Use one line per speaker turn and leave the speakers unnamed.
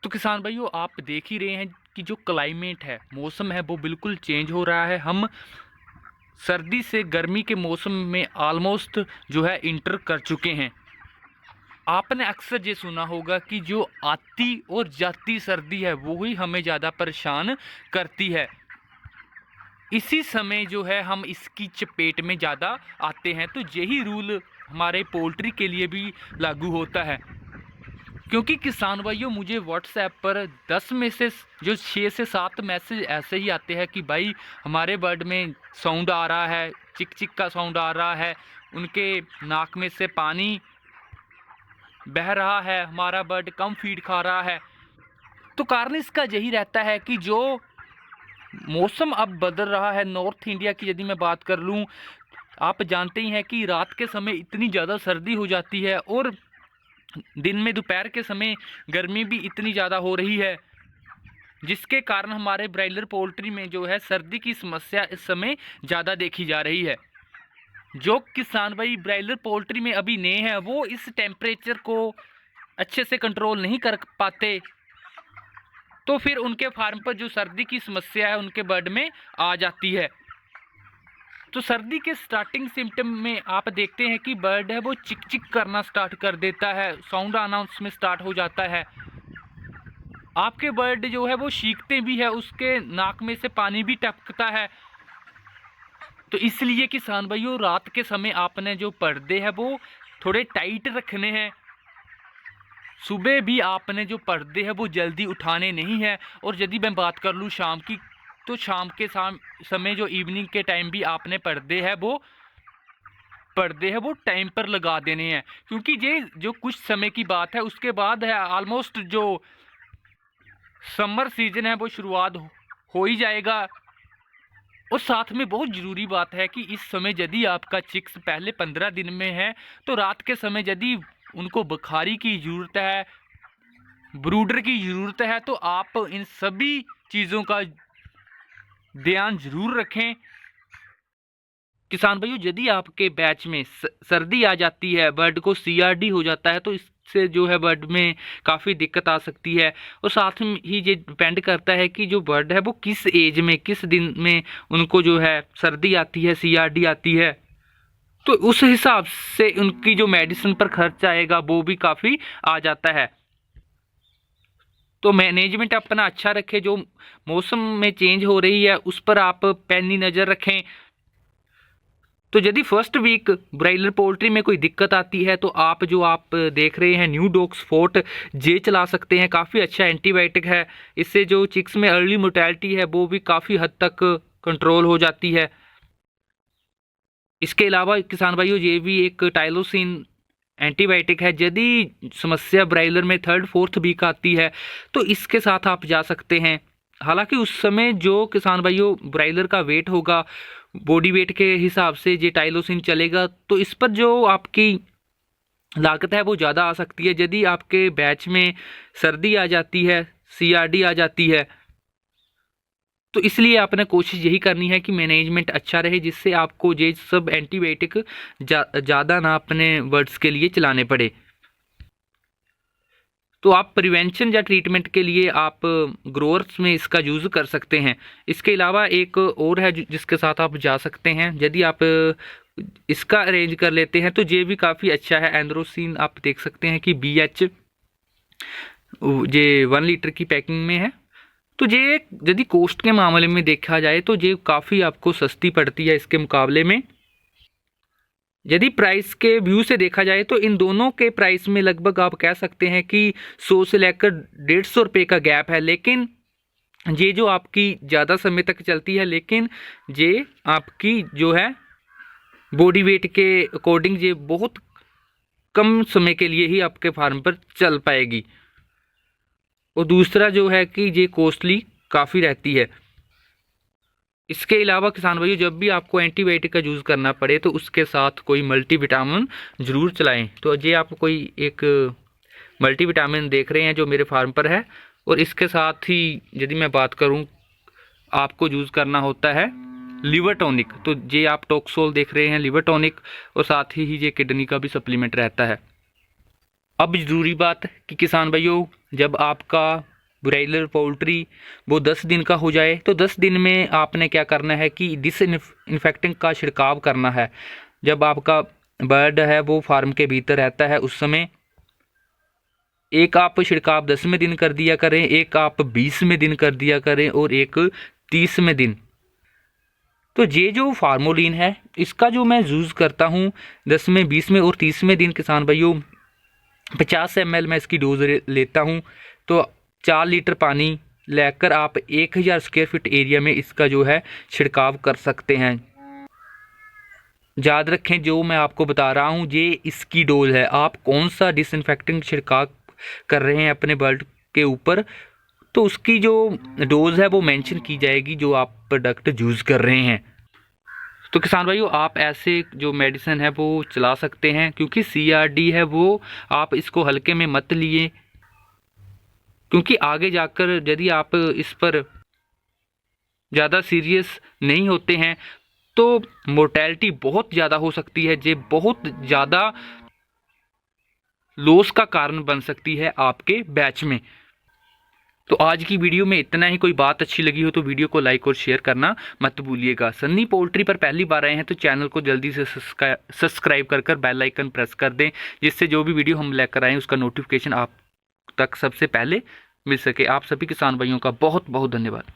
तो किसान भाइयों, आप देख ही रहे हैं कि जो क्लाइमेट है, मौसम है, वो बिल्कुल चेंज हो रहा है। हम सर्दी से गर्मी के मौसम में ऑलमोस्ट जो है इंटर कर चुके हैं। आपने अक्सर ये सुना होगा कि जो आती और जाती सर्दी है वो ही हमें ज़्यादा परेशान करती है। इसी समय जो है हम इसकी चपेट में ज़्यादा आते हैं। तो यही रूल हमारे पोल्ट्री के लिए भी लागू होता है, क्योंकि किसान भाइयों, मुझे व्हाट्सएप पर 10 में से जो 6 से 7 मैसेज ऐसे ही आते हैं कि भाई हमारे बर्ड में साउंड आ रहा है, चिक चिक का साउंड आ रहा है, उनके नाक में से पानी बह रहा है, हमारा बर्ड कम फीड खा रहा है। तो कारण इसका यही रहता है कि जो मौसम अब बदल रहा है, नॉर्थ इंडिया की यदि मैं बात कर लूँ, आप जानते ही हैं कि रात के समय इतनी ज़्यादा सर्दी हो जाती है और दिन में दोपहर के समय गर्मी भी इतनी ज़्यादा हो रही है, जिसके कारण हमारे ब्रायलर पोल्ट्री में जो है सर्दी की समस्या इस समय ज़्यादा देखी जा रही है। जो किसान भाई ब्रायलर पोल्ट्री में अभी नए हैं वो इस टेम्परेचर को अच्छे से कंट्रोल नहीं कर पाते, तो फिर उनके फार्म पर जो सर्दी की समस्या है उनके बर्ड में आ जाती है। तो सर्दी के स्टार्टिंग सिम्टम में आप देखते हैं कि बर्ड है वो चिक चिक करना स्टार्ट कर देता है, साउंड आना उसमें स्टार्ट हो जाता है। आपके बर्ड जो है वो चीखते भी है, उसके नाक में से पानी भी टपकता है। तो इसलिए किसान भाइयों, रात के समय आपने जो पर्दे हैं वो थोड़े टाइट रखने हैं। सुबह भी आपने जो पर्दे हैं वो जल्दी उठाने नहीं है। और यदि मैं बात कर लूँ शाम की, तो शाम के समय जो इवनिंग के टाइम भी आपने पर्दे हैं वो टाइम पर लगा देने हैं, क्योंकि ये जो कुछ समय की बात है उसके बाद है ऑलमोस्ट जो समर सीजन है वो शुरुआत हो ही जाएगा। और साथ में बहुत ज़रूरी बात है कि इस समय यदि आपका चिक्स पहले 15 दिन में है तो रात के समय यदि उनको बुखारी की ज़रूरत है, ब्रूडर की ज़रूरत है, तो आप इन सभी चीज़ों का ध्यान ज़रूर रखें। किसान भाइयों, यदि आपके बैच में सर्दी आ जाती है, बर्ड को सीआरडी हो जाता है, तो इससे जो है बर्ड में काफ़ी दिक्कत आ सकती है। और साथ में ही ये डिपेंड करता है कि जो बर्ड है वो किस एज में, किस दिन में उनको जो है सर्दी आती है, सीआरडी आती है, तो उस हिसाब से उनकी जो मेडिसिन पर खर्च आएगा वो भी काफ़ी आ जाता है। तो मैनेजमेंट अपना अच्छा रखें, जो मौसम में चेंज हो रही है उस पर आप पैनी नज़र रखें। तो यदि फर्स्ट वीक ब्रायलर पोल्ट्री में कोई दिक्कत आती है तो आप देख रहे हैं न्यू डॉक्स फोर्ट जे चला सकते हैं। काफ़ी अच्छा एंटीबायोटिक है, इससे जो चिक्स में अर्ली मोर्टेलिटी है वो भी काफ़ी हद तक कंट्रोल हो जाती है। इसके अलावा किसान भाइयों, ये भी एक टाइलोसिन एंटीबायोटिक है। यदि समस्या ब्रायलर में 3rd-4th वीक आती है तो इसके साथ आप जा सकते हैं। हालांकि उस समय जो किसान भाइयों ब्रायलर का वेट होगा, बॉडी वेट के हिसाब से ये टाइलोसिन चलेगा, तो इस पर जो आपकी लागत है वो ज़्यादा आ सकती है। यदि आपके बैच में सर्दी आ जाती है, सीआरडी आ जाती है, तो इसलिए आपने कोशिश यही करनी है कि मैनेजमेंट अच्छा रहे, जिससे आपको ये सब एंटीबायोटिक ज़्यादा ना अपने बर्ड्स के लिए चलाने पड़े। तो आप प्रिवेंशन या ट्रीटमेंट के लिए आप ग्रोअर्स में इसका यूज़ कर सकते हैं। इसके अलावा एक और है जिसके साथ आप जा सकते हैं। यदि आप इसका अरेंज कर लेते हैं तो ये भी काफ़ी अच्छा है। एंड्रोसिन आप देख सकते हैं कि BH ये 1 लीटर की पैकिंग में है। तो ये यदि कॉस्ट के मामले में देखा जाए तो ये काफ़ी आपको सस्ती पड़ती है इसके मुकाबले में। यदि प्राइस के व्यू से देखा जाए तो इन दोनों के प्राइस में लगभग आप कह सकते हैं कि 100 से लेकर 150 रुपये का गैप है। लेकिन ये जो आपकी ज़्यादा समय तक चलती है, लेकिन ये आपकी जो है बॉडी वेट के अकॉर्डिंग ये बहुत कम समय के लिए ही आपके फार्म पर चल पाएगी। और दूसरा जो है कि ये कॉस्टली काफ़ी रहती है। इसके अलावा किसान भाइयों, जब भी आपको एंटीबायोटिक का यूज़ करना पड़े तो उसके साथ कोई मल्टीविटामिन ज़रूर चलाएं। तो ये आप कोई एक मल्टीविटामिन देख रहे हैं जो मेरे फार्म पर है, और इसके साथ ही यदि मैं बात करूं, आपको यूज़ करना होता है लिवर टॉनिक। तो ये आप टॉक्सोल देख रहे हैं, लिवर टॉनिक, और साथ ही ये किडनी का भी सप्लीमेंट रहता है। अब ज़रूरी बात कि किसान भाइयों, जब आपका ब्रॉयलर पोल्ट्री वो 10 दिन का हो जाए, तो 10 दिन में आपने क्या करना है कि डिसइंफेक्टेंट का छिड़काव करना है। जब आपका बर्ड है वो फार्म के भीतर रहता है उस समय एक आप छिड़काव 10वें दिन कर दिया करें, एक आप 20वें दिन कर दिया करें और एक 30वें दिन। तो ये जो फार्मोलिन है इसका जो मैं यूज़ करता हूँ 10वें, 20वें और 30वें दिन किसान भाइयों 50 ml मैं इसकी डोज लेता हूँ। तो 4 लीटर पानी लेकर आप 1000 स्क्वायर फीट एरिया में इसका जो है छिड़काव कर सकते हैं। याद रखें जो मैं आपको बता रहा हूँ ये इसकी डोज है। आप कौन सा डिसइंफेक्टिंग छिड़काव कर रहे हैं अपने बर्ड के ऊपर, तो उसकी जो डोज है वो मेंशन की जाएगी जो आप प्रोडक्ट यूज़ कर रहे हैं। तो किसान भाइयों आप ऐसे जो मेडिसिन है वो चला सकते हैं, क्योंकि CRD है वो आप इसको हल्के में मत लिए, क्योंकि आगे जाकर यदि आप इस पर ज़्यादा सीरियस नहीं होते हैं तो मोर्टेलिटी बहुत ज़्यादा हो सकती है, ये बहुत ज़्यादा लॉस का कारण बन सकती है आपके बैच में। तो आज की वीडियो में इतना ही। कोई बात अच्छी लगी हो तो वीडियो को लाइक और शेयर करना मत भूलिएगा। सन्नी पोल्ट्री पर पहली बार आए हैं तो चैनल को जल्दी से सब्सक्राइब कर बेल आइकन प्रेस कर दें, जिससे जो भी वीडियो हम लेकर आएँ उसका नोटिफिकेशन आप तक सबसे पहले मिल सके। आप सभी किसान भाइयों का बहुत बहुत धन्यवाद।